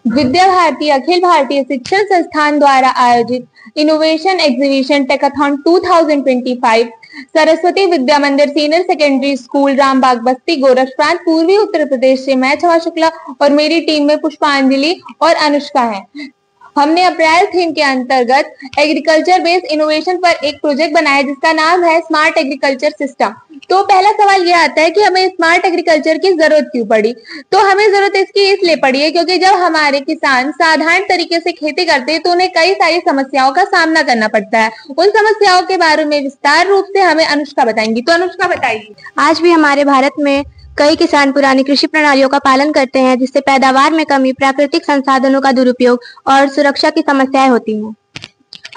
विद्या भारती अखिल भारतीय शिक्षण संस्थान द्वारा आयोजित इनोवेशन एग्जीबिशन टेकाथॉन 2025 सरस्वती विद्या मंदिर सीनियर सेकेंडरी स्कूल रामबाग बस्ती गोरखप्रांत पूर्वी उत्तर प्रदेश से मैं छवा शुक्ला और मेरी टीम में पुष्पांजलि और अनुष्का है। हमने अप्रैल थीम के अंतर्गत एग्रीकल्चर बेस्ड इनोवेशन पर एक प्रोजेक्ट बनाया जिसका नाम है स्मार्ट एग्रीकल्चर सिस्टम। तो पहला सवाल यह आता है कि हमें स्मार्ट एग्रीकल्चर की जरूरत क्यों पड़ी। तो हमें जरूरत इसकी इसलिए पड़ी है क्योंकि जब हमारे किसान साधारण तरीके से खेती करते हैं तो उन्हें कई सारी समस्याओं का सामना करना पड़ता है। उन समस्याओं के बारे में विस्तार रूप से हमें अनुष्का बताएंगी। तो अनुष्का बताइए। आज भी हमारे भारत में कई किसान पुरानी कृषि प्रणालियों का पालन करते हैं जिससे पैदावार में कमी, प्राकृतिक संसाधनों का दुरुपयोग और सुरक्षा की समस्याएं होती हैं।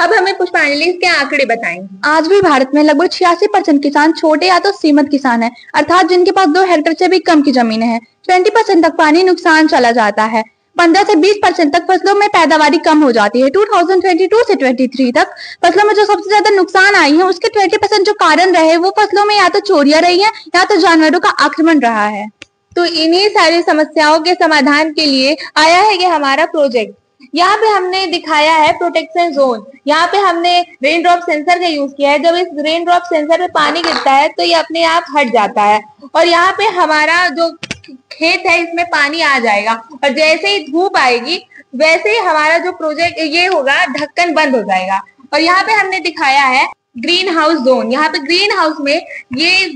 अब हमें पुष्पांजलि इसके आंकड़े बताएंगे। आज भी भारत में लगभग 86% किसान छोटे या तो सीमित किसान हैं, अर्थात जिनके पास 2 हेक्टेयर से भी कम की जमीन है। 20% तक पानी नुकसान चला जाता है। 15 से 20% तक फसलों में पैदावारी कम हो जाती है। 2022 से 23 तक फसलों में जो सबसे ज्यादा नुकसान आई है उसके 20% जो कारण रहे वो फसलों में या तो चोरियां रही है या तो जानवरों का आक्रमण रहा है। तो इन्हीं सारी समस्याओं के समाधान के लिए आया है ये हमारा प्रोजेक्ट। यहाँ पे हमने दिखाया है प्रोटेक्शन जोन। यहाँ पे हमने रेन ड्रॉप सेंसर का यूज किया है। जब इस रेन ड्रॉप सेंसर पे पानी गिरता है तो ये अपने आप हट जाता है और यहाँ पे हमारा जो खेत है इसमें पानी आ जाएगा और जैसे ही धूप आएगी वैसे ही हमारा जो प्रोजेक्ट ये होगा ढक्कन बंद हो जाएगा। और यहाँ पे हमने दिखाया है ग्रीन हाउस जोन। यहाँ पे ग्रीन हाउस में ये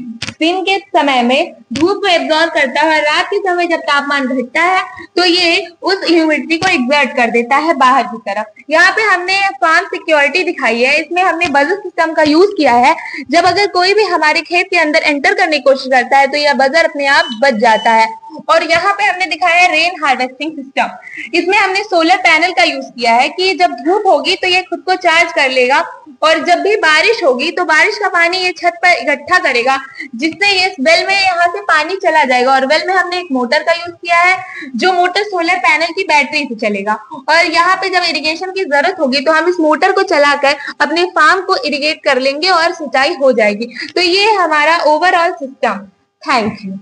दिन के समय में धूप को एब्जॉर्ब करता है और रात के समय जब तापमान घटता है तो ये उस ह्यूमिडिटी को एक्सर्ट कर देता है बाहर की तरफ। यहाँ पे हमने फार्म सिक्योरिटी दिखाई है। इसमें हमने बजर सिस्टम का यूज किया है। जब अगर कोई भी हमारे खेत के अंदर एंटर करने की कोशिश करता है तो यह बजर अपने आप बच जाता है। और यहाँ पे हमने दिखाया है रेन हार्वेस्टिंग सिस्टम। इसमें हमने सोलर पैनल का यूज किया है कि जब धूप होगी तो ये खुद को चार्ज कर लेगा और जब भी बारिश होगी तो बारिश का पानी ये छत पर इकट्ठा करेगा जिससे ये वेल में यहाँ से पानी चला जाएगा। और वेल में हमने एक मोटर का यूज किया है जो मोटर सोलर पैनल की बैटरी से चलेगा और यहाँ पे जब इरिगेशन की जरूरत होगी तो हम इस मोटर को चलाकर अपने फार्म को इरिगेट कर लेंगे और सिंचाई हो जाएगी। तो ये हमारा ओवरऑल सिस्टम। Thank you.